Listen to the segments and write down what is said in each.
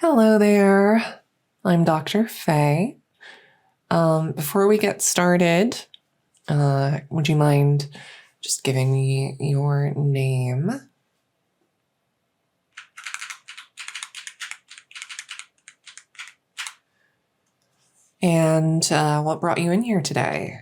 Hello there. I'm Dr. Faye. Before we get started, would you mind just giving me your name? And what brought you in here today?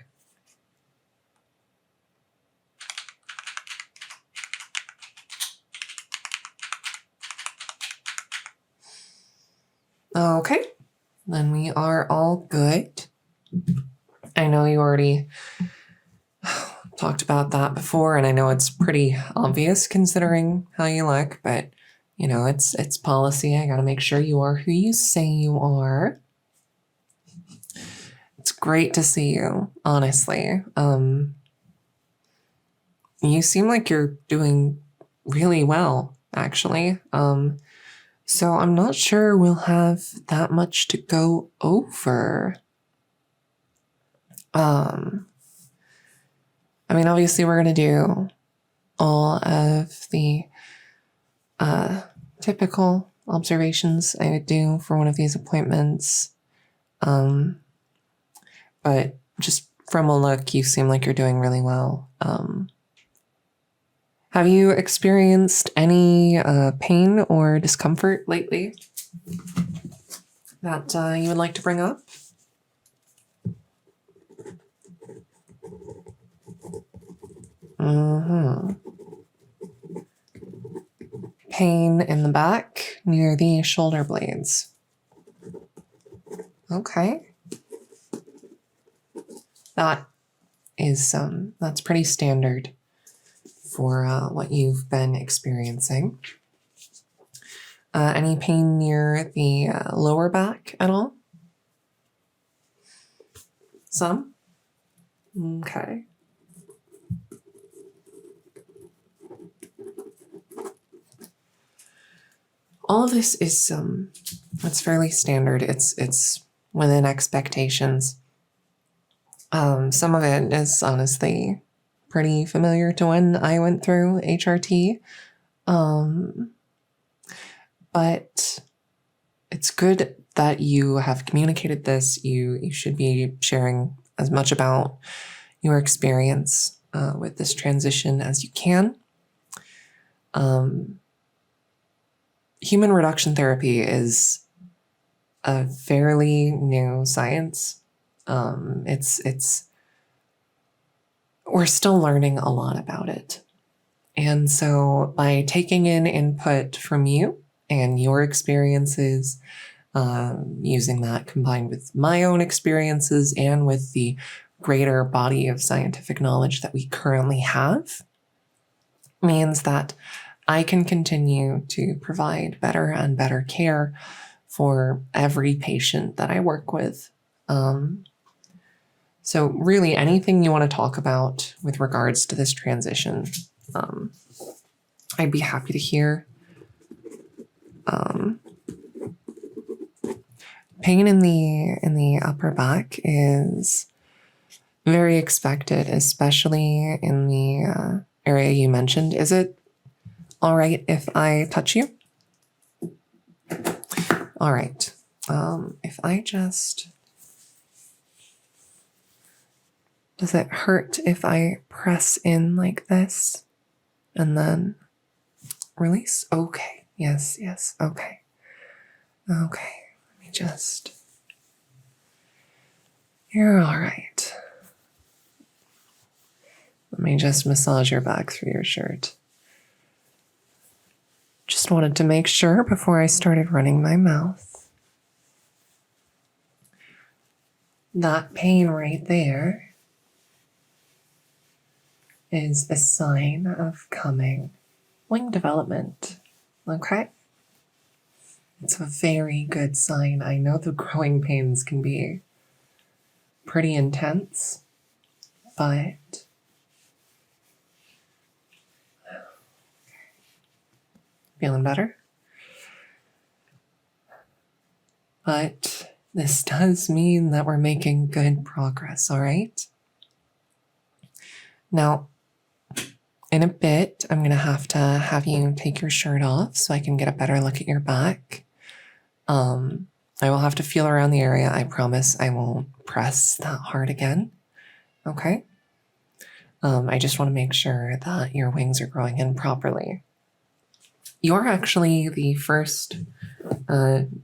Okay, then we are all good. I know you already talked about that before, and I know it's pretty obvious considering how you look, but you know, it's policy. I gotta make sure you are who you say you are. It's great to see you, honestly. You seem like you're doing really well, actually. So I'm not sure we'll have that much to go over. I mean, obviously we're going to do all of the typical observations I would do for one of these appointments. But just from a look, you seem like you're doing really well. Have you experienced any pain or discomfort lately that you would like to bring up? Pain in the back near the shoulder blades. Okay. That is that's pretty standard for what you've been experiencing. Any pain near the lower back at all? Some? Okay. All of this is it's fairly standard. It's within expectations. Some of it is honestly pretty familiar to when I went through HRT. But it's good that you have communicated this. You should be sharing as much about your experience with this transition as you can. Human reduction therapy is a fairly new science. We're still learning a lot about it. And so by taking in input from you and your experiences, using that combined with my own experiences and with the greater body of scientific knowledge that we currently have, means that I can continue to provide better and better care for every patient that I work with. So really anything you want to talk about with regards to this transition, I'd be happy to hear. Pain in the upper back is very expected, especially in the area you mentioned. Is it all right if I touch you? All right. If I just... Does it hurt if I press in like this and then release? Okay. Yes. Okay. Okay. Let me just... You're all right. Let me just massage your back through your shirt. Just wanted to make sure before I started running my mouth. That pain right there is a sign of coming wing development. Okay? It's a very good sign. I know the growing pains can be pretty intense, but feeling better? But this does mean that we're making good progress, all right? Now, in a bit, I'm going to have you take your shirt off so I can get a better look at your back. I will have to feel around the area. I promise I won't press that hard again. Okay? I just want to make sure that your wings are growing in properly. You're actually the first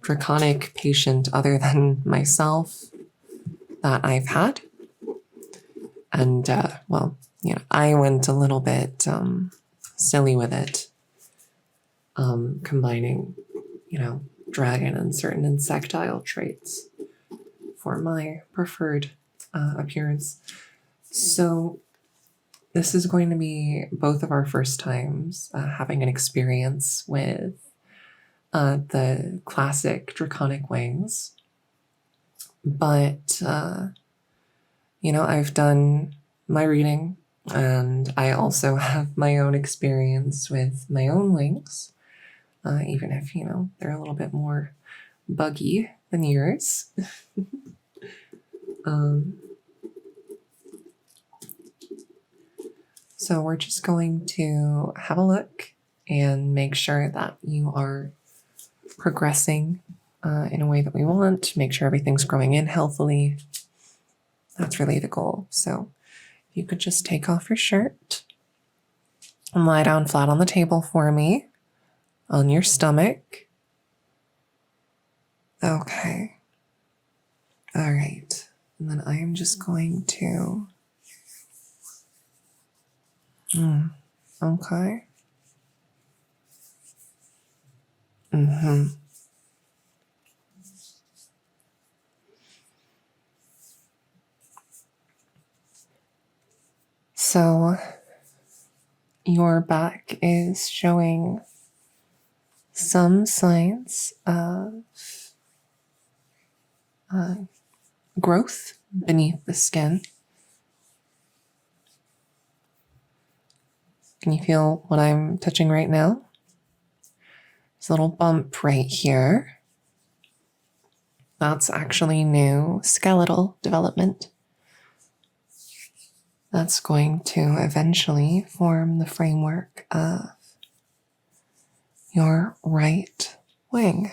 draconic patient other than myself that I've had. And, well, you know, I went a little bit silly with it, combining, you know, dragon and certain insectile traits for my preferred appearance. So this is going to be both of our first times having an experience with the classic draconic wings. But, you know, I've done my reading, and I also have my own experience with my own wings, even if, you know, they're a little bit more buggy than yours. So we're just going to have a look and make sure that you are progressing in a way that we want, make sure everything's growing in healthily. That's really the goal. So if you could just take off your shirt and lie down flat on the table for me, on your stomach. Okay. All right. And then I am just going to... Okay. So your back is showing some signs of growth beneath the skin. Can you feel what I'm touching right now? There's a little bump right here. That's actually new skeletal development. That's going to eventually form the framework of your right wing.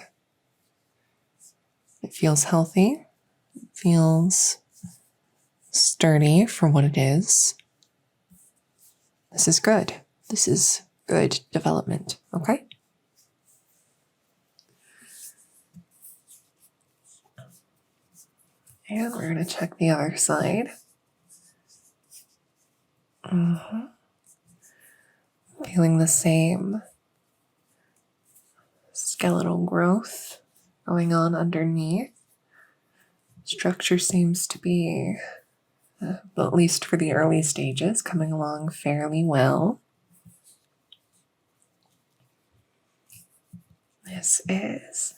It feels healthy. It feels sturdy for what it is. This is good. This is good development, okay? And we're going to check the other side. Feeling the same skeletal growth going on underneath. Structure seems to be, at least for the early stages, coming along fairly well. This is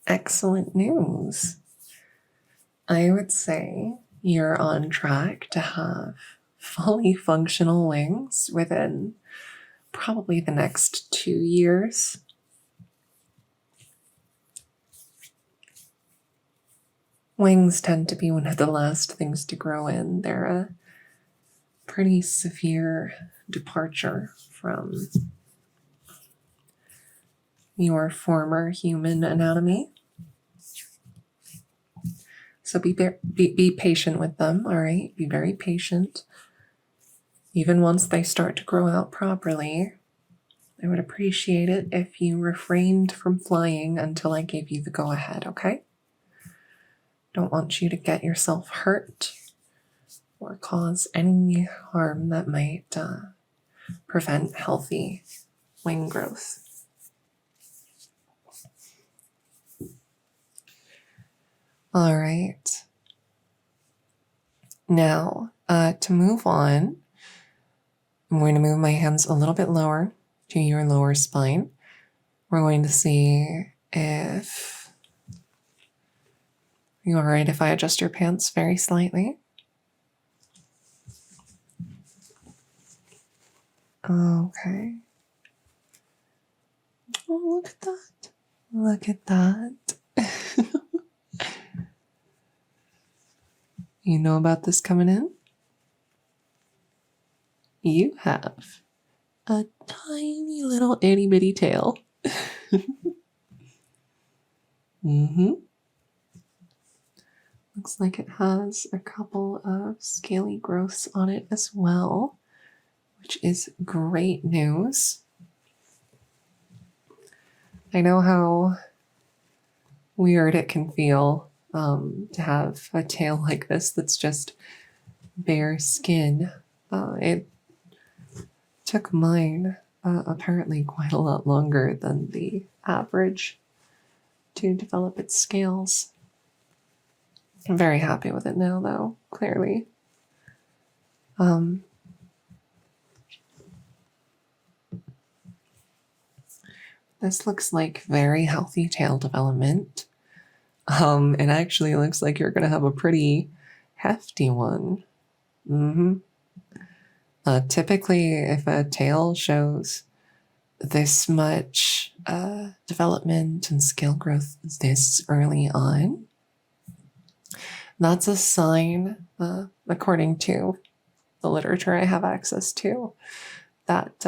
excellent news. I would say you're on track to have fully functional wings within probably the next 2 years. Wings tend to be one of the last things to grow in. They're a pretty severe departure from your former human anatomy. So be patient with them, all right? Be very patient. Even once they start to grow out properly, I would appreciate it if you refrained from flying until I gave you the go-ahead, okay? Don't want you to get yourself hurt or cause any harm that might prevent healthy wing growth. All right. Now, to move on, I'm going to move my hands a little bit lower to your lower spine. We're going to see if you're all right if I adjust your pants very slightly. Okay. Oh, look at that. Look at that. You know about this coming in? You have a tiny little itty bitty tail. Looks like it has a couple of scaly growths on it as well, which is great news. I know how weird it can feel to have a tail like this that's just bare skin. It took mine apparently quite a lot longer than the average to develop its scales. I'm very happy with it now, though, clearly. This looks like very healthy tail development. It actually looks like you're going to have a pretty hefty one. Typically, if a tail shows this much development and scale growth this early on, that's a sign, according to the literature I have access to, that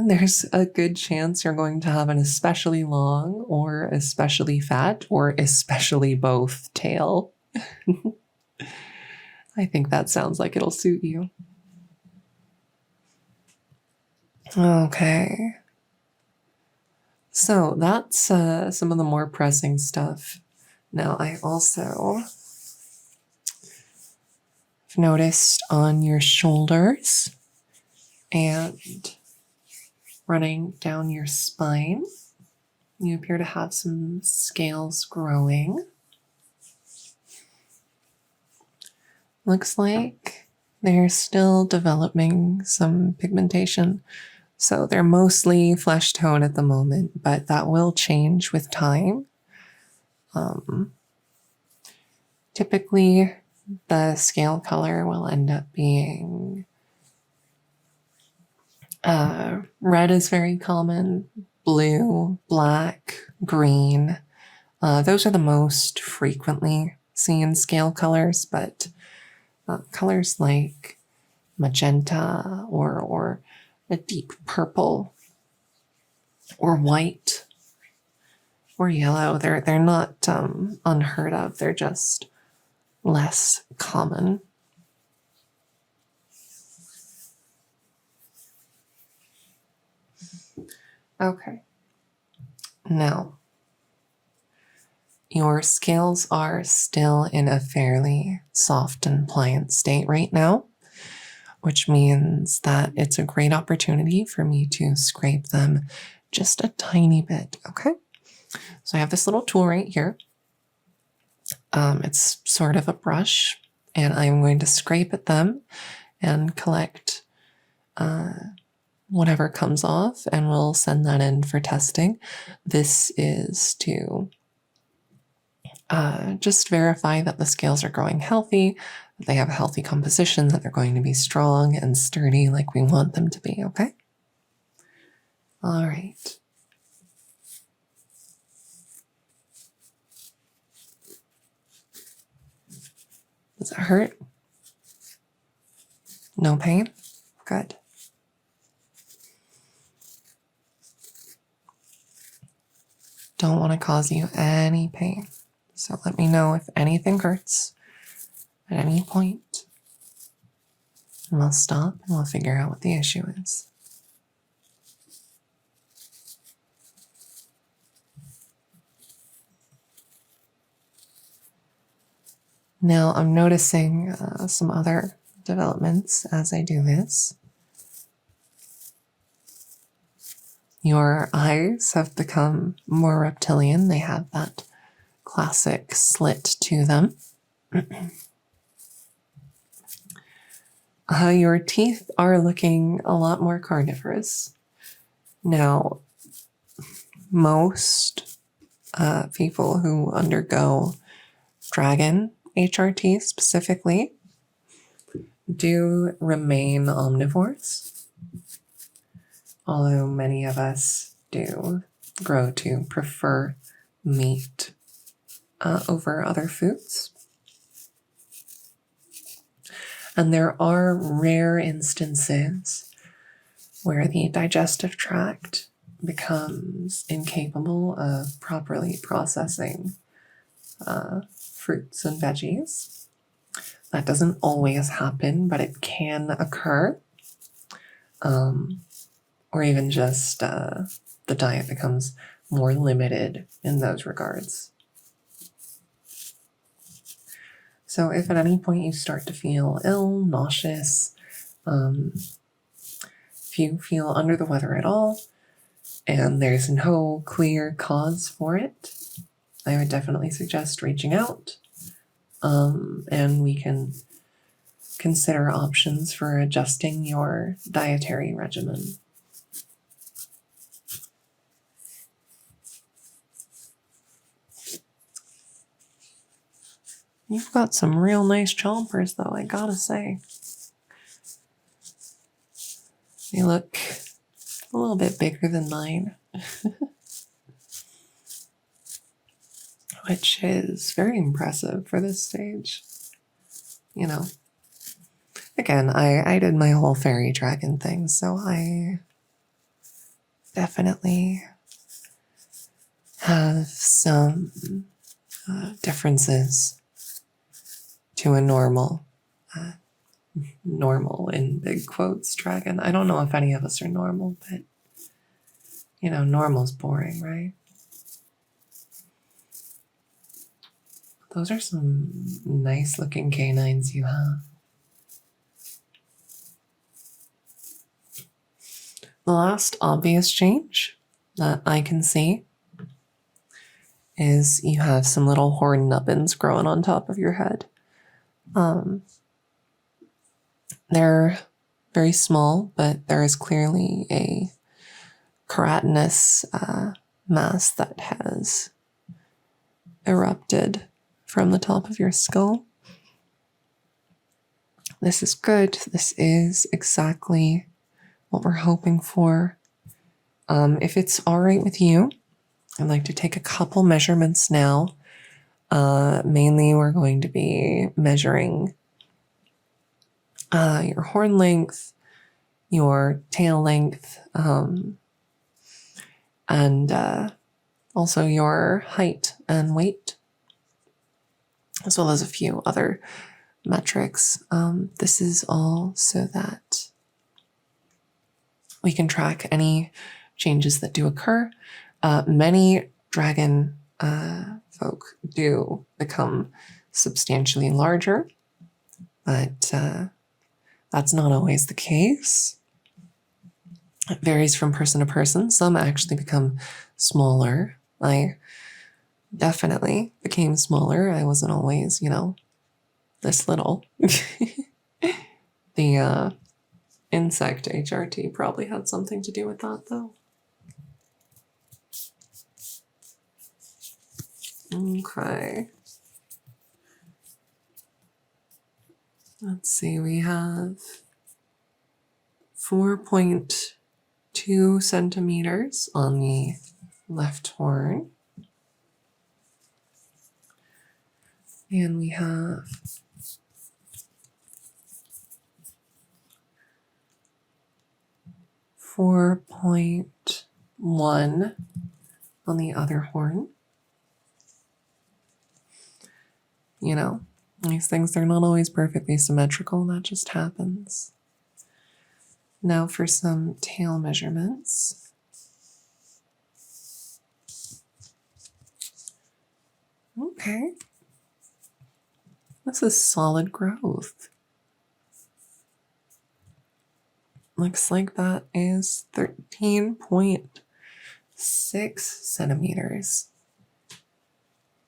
there's a good chance you're going to have an especially long or especially fat or especially both tail. I think that sounds like it'll suit you. Okay. So that's some of the more pressing stuff. Now, I also have noticed on your shoulders and running down your spine, you appear to have some scales growing. Looks like they're still developing some pigmentation. So they're mostly flesh tone at the moment, but that will change with time. Typically, the scale color will end up being red is very common, blue, black, green. Those are the most frequently seen scale colors, but colors like magenta or a deep purple or white or yellow, they're not unheard of. They're just less common. Okay. Now, your scales are still in a fairly soft and pliant state right now, which means that it's a great opportunity for me to scrape them just a tiny bit, okay? So I have this little tool right here. It's sort of a brush, and I'm going to scrape at them and collect whatever comes off, and we'll send that in for testing. This is to just verify that the scales are growing healthy, that they have a healthy composition, that they're going to be strong and sturdy like we want them to be, okay? All right. Does it hurt? No pain? Good. Don't want to cause you any pain. So let me know if anything hurts at any point, and we'll stop and we'll figure out what the issue is. Now I'm noticing some other developments as I do this. Your eyes have become more reptilian. They have that classic slit to them. Your teeth are looking a lot more carnivorous. Now, most people who undergo dragon HRT specifically do remain omnivores, although many of us do grow to prefer meat over other foods. And there are rare instances where the digestive tract becomes incapable of properly processing fruits and veggies. That doesn't always happen, but it can occur. Or even just the diet becomes more limited in those regards. So if at any point you start to feel ill, nauseous, if you feel under the weather at all, and there's no clear cause for it, I would definitely suggest reaching out, and we can consider options for adjusting your dietary regimen. You've got some real nice chompers, though, I gotta say. They look a little bit bigger than mine, which is very impressive for this stage. You know, again, I did my whole fairy dragon thing, so I definitely have some differences to a normal in big quotes dragon. I don't know if any of us are normal, but you know, normal's boring, right? Those are some nice looking canines you have. The last obvious change that I can see is you have some little horn nubbins growing on top of your head. They're very small, but there is clearly a keratinous mass that has erupted from the top of your skull. This is good. This is exactly what we're hoping for. If it's all right with you, I'd like to take a couple measurements now. Mainly, we're going to be measuring your horn length, your tail length, and also your height and weight, as well as a few other metrics. This is all so that we can track any changes that do occur. Many dragon folk do become substantially larger, but that's not always the case. It varies from person to person. Some actually become smaller. I definitely became smaller. I wasn't always, this little. The insect HRT probably had something to do with that, though. Okay. Let's see, we have 4.2 centimeters on the left horn. And we have 4.1 on the other horn. You know, these things, they're not always perfectly symmetrical. That just happens. Now for some tail measurements. Okay. This is solid growth. Looks like that is 13.6 centimeters.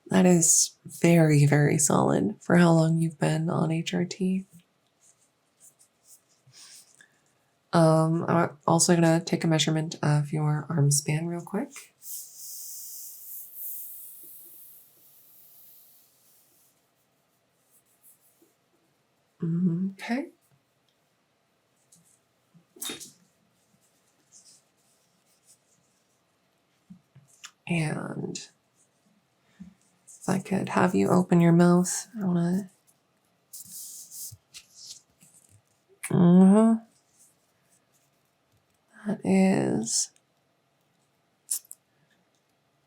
That is very, very solid for how long you've been on HRT. I'm also gonna take a measurement of your arm span real quick. Okay. And if I could have you open your mouth, I wanna. That is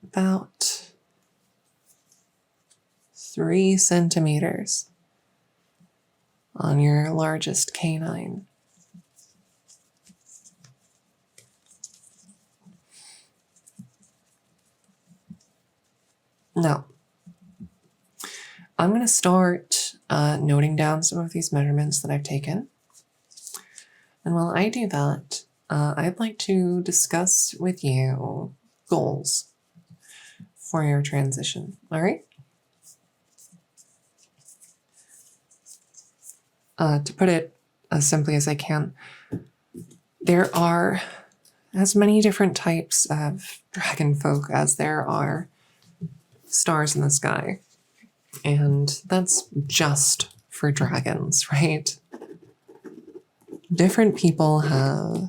about 3 centimeters on your largest canine. Now, I'm going to start noting down some of these measurements that I've taken. And while I do that, I'd like to discuss with you goals for your transition. All right? To put it as simply as I can, there are as many different types of dragon folk as there are stars in the sky. And that's just for dragons, right? Different people have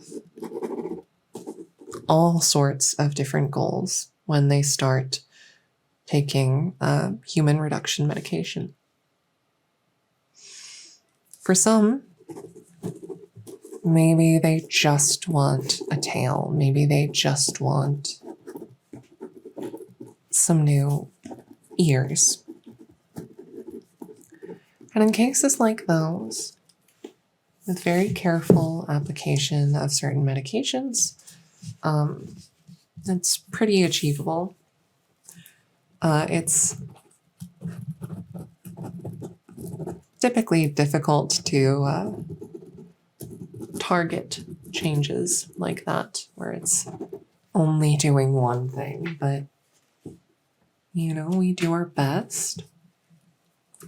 all sorts of different goals when they start taking human reduction medication. For some, maybe they just want a tail. Maybe they just want some new ears. And in cases like those, with very careful application of certain medications, it's pretty achievable. It's typically difficult to target changes like that, where it's only doing one thing, but we do our best.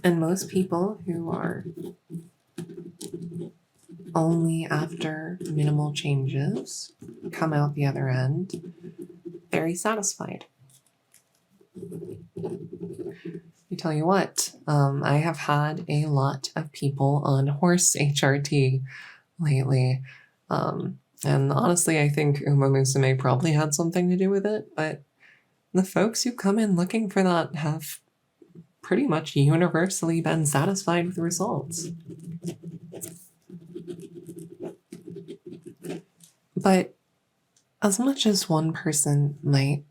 And most people who are only after minimal changes come out the other end very satisfied. I tell you what, I have had a lot of people on horse HRT lately. And honestly, I think Uma Musume probably had something to do with it, but the folks who come in looking for that have pretty much universally been satisfied with the results. But as much as one person might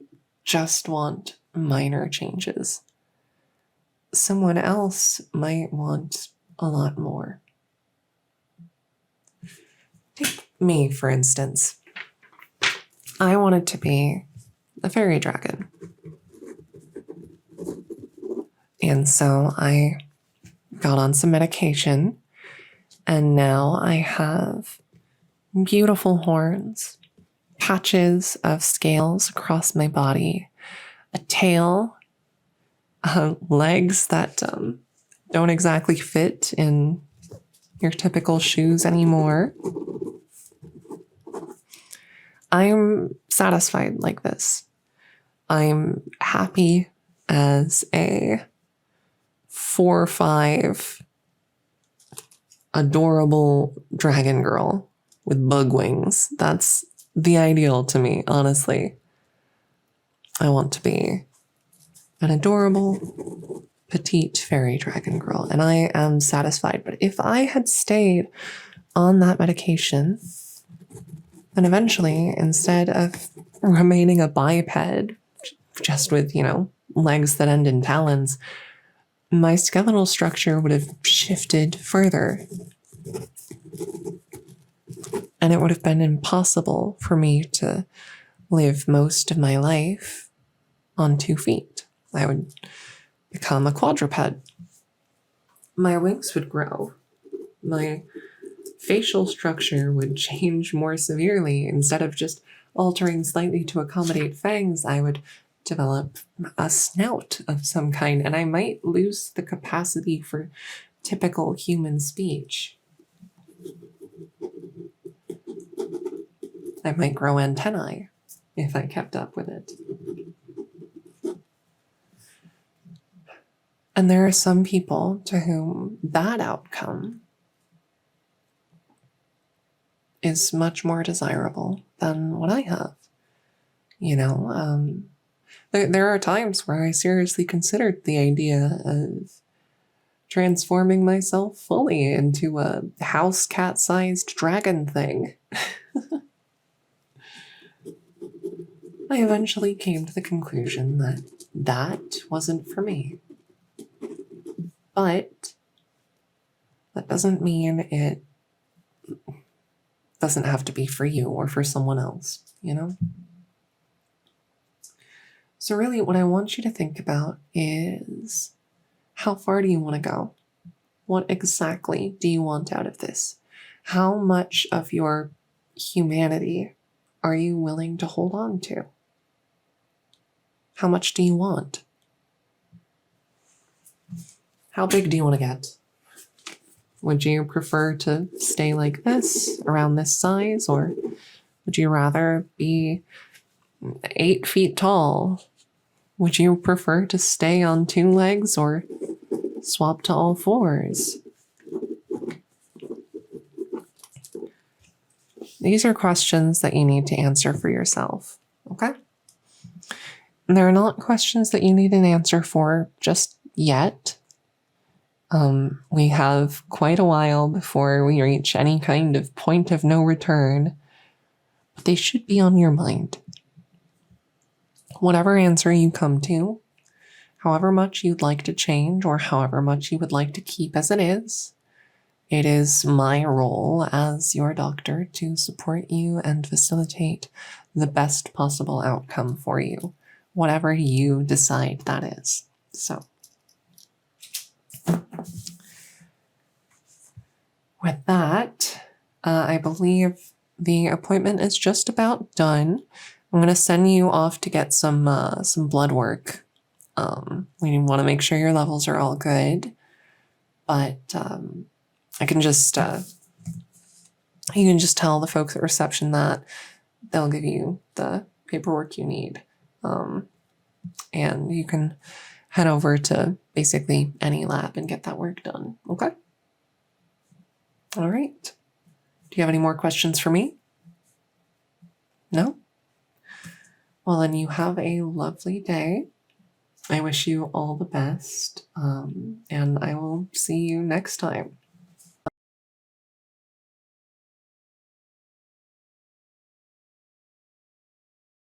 just want minor changes, someone else might want a lot more. Take me, for instance. I wanted to be a fairy dragon. And so I got on some medication, and now I have beautiful horns, patches of scales across my body, a tail, legs that don't exactly fit in your typical shoes anymore. I'm satisfied like this. I'm happy as a 4 or 5 adorable dragon girl with bug wings. That's the ideal to me, honestly. I want to be an adorable, petite fairy dragon girl, and I am satisfied. But if I had stayed on that medication, then eventually, instead of remaining a biped, just with, legs that end in talons, my skeletal structure would have shifted further. And it would have been impossible for me to live most of my life on 2 feet. I would become a quadruped. My wings would grow. My facial structure would change more severely. Instead of just altering slightly to accommodate fangs, I would develop a snout of some kind, and I might lose the capacity for typical human speech. I might grow antennae if I kept up with it. And there are some people to whom that outcome is much more desirable than what I have. There are times where I seriously considered the idea of transforming myself fully into a house cat-sized dragon thing. I eventually came to the conclusion that that wasn't for me. But that doesn't mean it doesn't have to be for you or for someone else, you know? So really what I want you to think about is, how far do you want to go? What exactly do you want out of this? How much of your humanity are you willing to hold on to? How much do you want? How big do you want to get? Would you prefer to stay like this, around this size, or would you rather be 8 feet tall? Would you prefer to stay on 2 legs or swap to all 4s? These are questions that you need to answer for yourself, okay? And they're not questions that you need an answer for just yet. We have quite a while before we reach any kind of point of no return, but they should be on your mind. Whatever answer you come to, however much you'd like to change or however much you would like to keep as it is my role as your doctor to support you and facilitate the best possible outcome for you, whatever you decide that is. So, with that, I believe the appointment is just about done. I'm going to send you off to get some blood work. We want to make sure your levels are all good, but I can just you can just tell the folks at reception that they'll give you the paperwork you need, and you can head over to basically any lab and get that work done. Okay. All right. Do you have any more questions for me? No? Well, then you have a lovely day. I wish you all the best, and I will see you next time.